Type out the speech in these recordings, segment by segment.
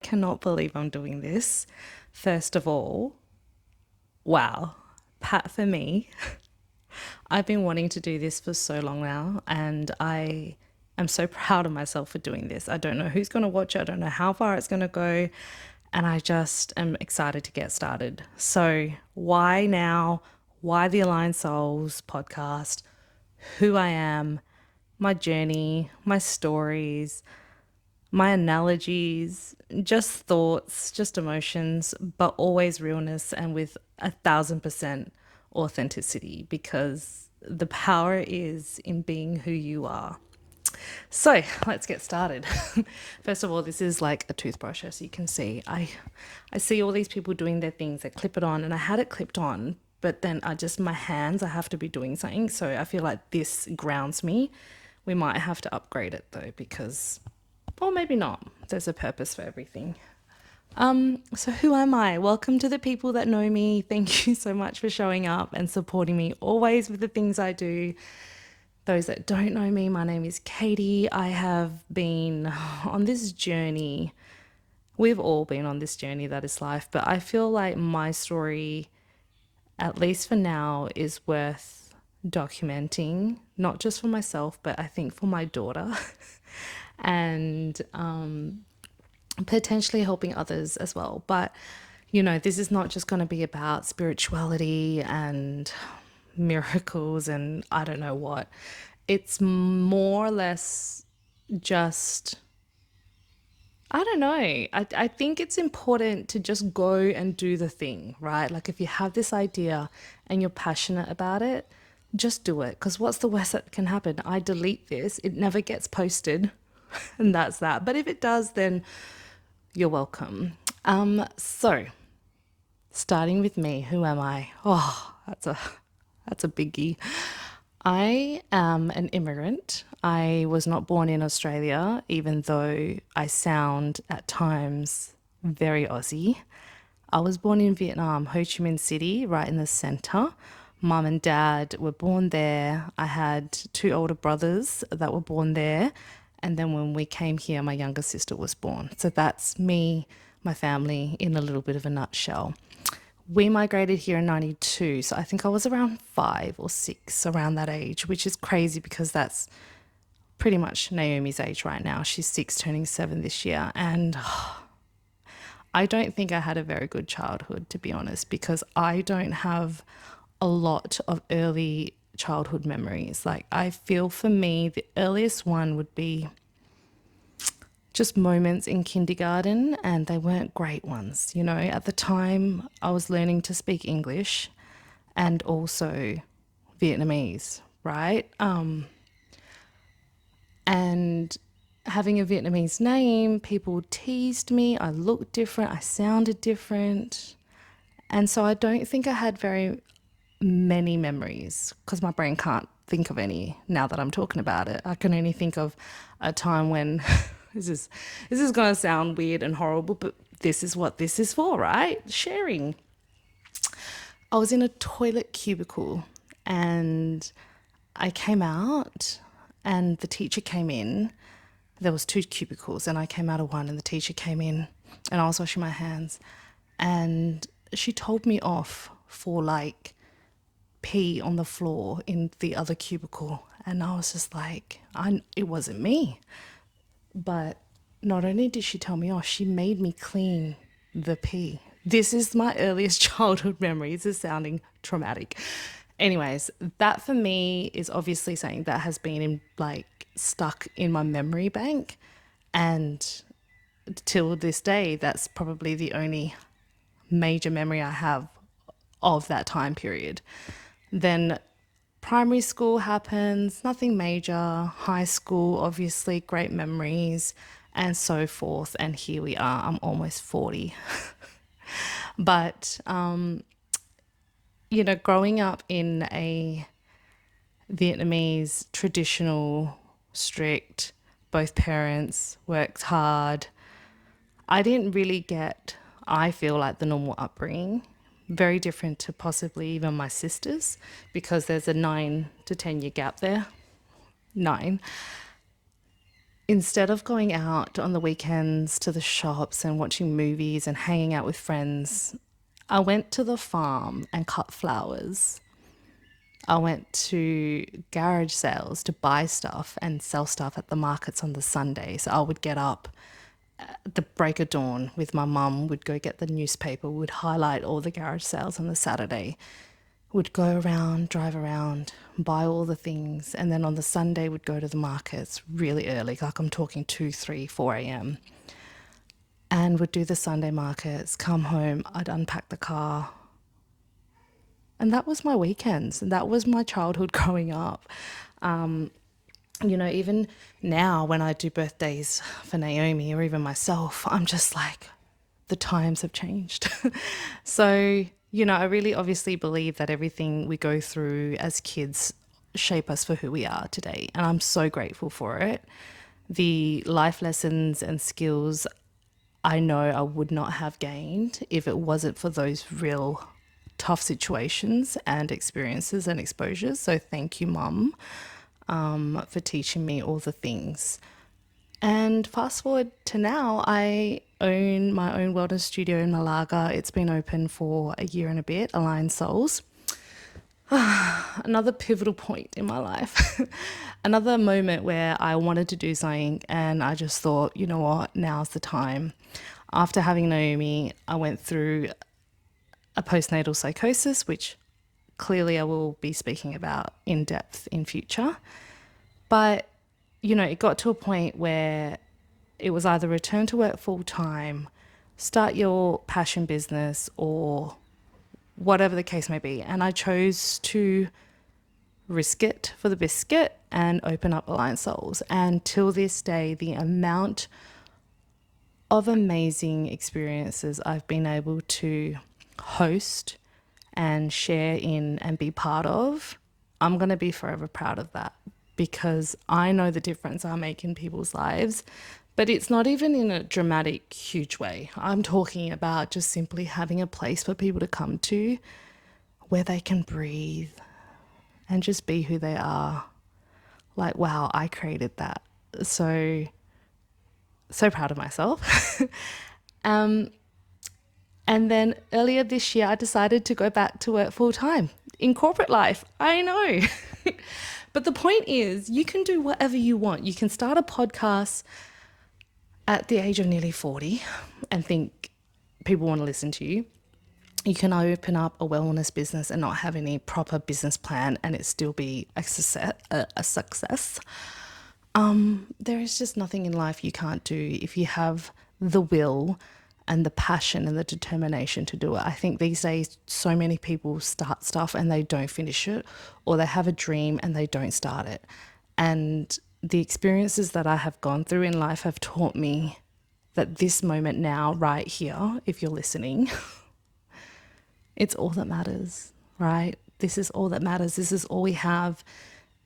cannot believe I'm doing this. First of all, wow, pat for me. I've been wanting to do this for so long now, and I am so proud of myself for doing this. I don't know who's going to watch it, I don't know how far it's going to go, and I just am excited to get started. So, why now? Why the Aligned Souls podcast? Who I am, my journey, my stories, my analogies, just thoughts, just emotions, but always realness and with 1,000% authenticity, because the power is in being who you are. So let's get started. First of all, this is like a toothbrush, as you can see. I see all these people doing their things, they clip it on, and I had it clipped on, but then my hands, I have to be doing something. So I feel like this grounds me. We might have to upgrade it though, because, or maybe not. There's a purpose for everything. So who am I? Welcome to the people that know me. Thank you so much for showing up and supporting me always with the things I do. Those that don't know me, my name is Katy. I have been on this journey. We've all been on this journey that is life, but I feel like my story, at least for now, is worth documenting, not just for myself, but I think for my daughter and potentially helping others as well. But, this is not just going to be about spirituality and miracles and I don't know what. It's more or less just, I don't know. I think it's important to just go and do the thing, right? Like if you have this idea and you're passionate about it, just do it. Because what's the worst that can happen? I delete this, it never gets posted, and that's that. But if it does, then you're welcome. So starting with me, who am I? Oh, that's a biggie. I am an immigrant. I was not born in Australia, even though I sound at times very Aussie. I was born in Vietnam, Ho Chi Minh City, right in the center. Mum and dad were born there. I had two older brothers that were born there. And then when we came here, my younger sister was born. So that's me, my family, in a little bit of a nutshell. We migrated here in 92, so I think I was around 5 or 6, around that age, which is crazy because that's pretty much Naomi's age right now. She's 6, turning 7 this year. And I don't think I had a very good childhood, to be honest, because I don't have a lot of early childhood memories. Like, I feel for me, the earliest one would be just moments in kindergarten, and they weren't great ones. At the time, I was learning to speak English and also Vietnamese, right? And having a Vietnamese name, people teased me. I looked different, I sounded different. And so I don't think I had very many memories because my brain can't think of any now that I'm talking about it. I can only think of a time when this is going to sound weird and horrible, but this is what this is for, right? Sharing. I was in a toilet cubicle and I came out and the teacher came in. There was 2 cubicles and I came out of one and the teacher came in and I was washing my hands and she told me off for like pee on the floor in the other cubicle. And I was just like, it wasn't me. But not only did she tell me off, she made me clean the pee. This is my earliest childhood memory. This is sounding traumatic. Anyways, that for me is obviously something that has been stuck in my memory bank. And till this day, that's probably the only major memory I have of that time period. Then primary school happens, nothing major. High school, obviously, great memories, and so forth. And here we are, I'm almost 40. But, growing up in a Vietnamese, traditional, strict, both parents worked hard, I didn't really get, I feel like, the normal upbringing. Very different to possibly even my sisters because there's a 9 to 10 year gap there. 9. instead of going out on the weekends to the shops and watching movies and hanging out with friends, I went to the farm and cut flowers. I went to garage sales to buy stuff and sell stuff at the markets on the Sunday. So I would get up at the break of dawn with my mum, would go get the newspaper, would highlight all the garage sales on the Saturday, would go around, drive around, buy all the things. And then on the Sunday would go to the markets really early, like I'm talking 2, 3, 4 a.m. and would do the Sunday markets, come home, I'd unpack the car. And that was my weekends. And that was my childhood growing up. Even now when I do birthdays for Naomi or even myself, I'm just like, the times have changed. So, I really obviously believe that everything we go through as kids shape us for who we are today. And I'm so grateful for it. The life lessons and skills I know I would not have gained if it wasn't for those real tough situations and experiences and exposures. So thank you, Mum, for teaching me all the things. And fast forward to now, I own my own wellness studio in Malaga. It's been open for a year and a bit, Aligned Souls. Another pivotal point in my life. Another moment where I wanted to do something and I just thought, you know what, now's the time. After having Naomi, I went through a postnatal psychosis, which clearly I will be speaking about in depth in future. But, it got to a point where it was either return to work full time, start your passion business, or whatever the case may be. And I chose to risk it for the biscuit and open up Alliance Souls. And till this day, the amount of amazing experiences I've been able to host and share in and be part of, I'm going to be forever proud of that, because I know the difference I make in people's lives. But it's not even in a dramatic, huge way. I'm talking about just simply having a place for people to come to where they can breathe and just be who they are. Like, wow, I created that. So proud of myself. And then earlier this year, I decided to go back to work full time in corporate life. I know. But the point is, you can do whatever you want. You can start a podcast at the age of nearly 40 and think people want to listen to you. You can open up a wellness business and not have any proper business plan and it still be a success. There is just nothing in life you can't do if you have the will and the passion and the determination to do it. I think these days so many people start stuff and they don't finish it, or they have a dream and they don't start it. And the experiences that I have gone through in life have taught me that this moment now, right here, if you're listening, it's all that matters, right? This is all that matters. This is all we have.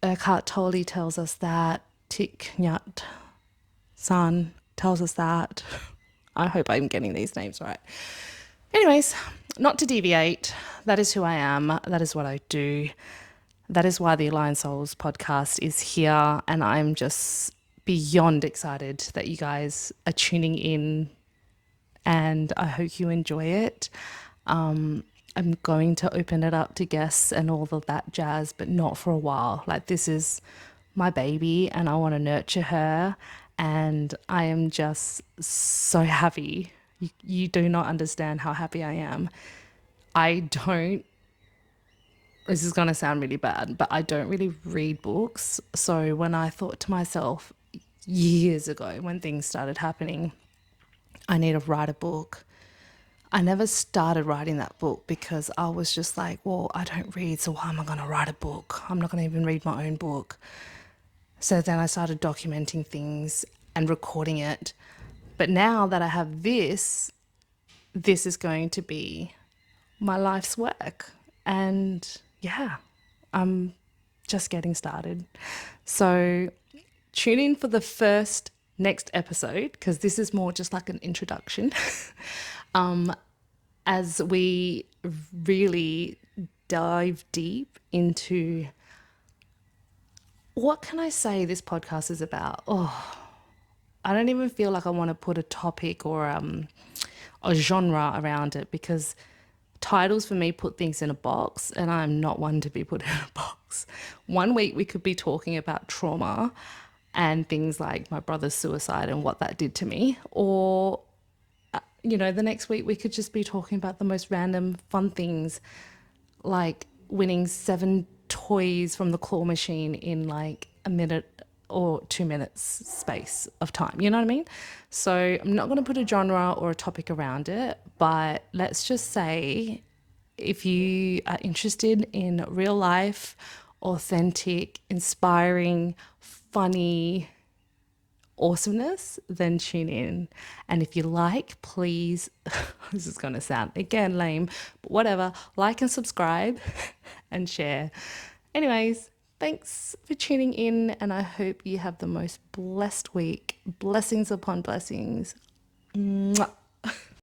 Eckhart Tolle tells us that. Thich Nhat Hanh tells us that. I hope I'm getting these names right. Anyways, not to deviate, that is who I am. That is what I do. That is why the Aligned Souls podcast is here. And I'm just beyond excited that you guys are tuning in and I hope you enjoy it. I'm going to open it up to guests and all of that jazz, but not for a while. Like, this is my baby and I want to nurture her. And I am just so happy. You do not understand how happy I am. This is going to sound really bad, but I don't really read books. So when I thought to myself years ago, when things started happening, I need to write a book, I never started writing that book because I was just like, well, I don't read, so why am I going to write a book? I'm not going to even read my own book. So then I started documenting things and recording it. But now that I have this is going to be my life's work. And yeah, I'm just getting started. So tune in for the next episode, because this is more just like an introduction. As we really dive deep into what can I say this podcast is about? Oh, I don't even feel like I want to put a topic or a genre around it, because titles for me put things in a box, and I'm not one to be put in a box. One week we could be talking about trauma and things like my brother's suicide and what that did to me, or the next week we could just be talking about the most random fun things, like winning 7 toys from the claw machine in like a minute or 2 minutes space of time. You know what I mean? So I'm not going to put a genre or a topic around it, but let's just say if you are interested in real life, authentic, inspiring, funny awesomeness, then tune in. And if you like, please, this is going to sound again lame, but whatever, like and subscribe and share. Anyways, thanks for tuning in, and I hope you have the most blessed week. Blessings upon blessings. Mwah.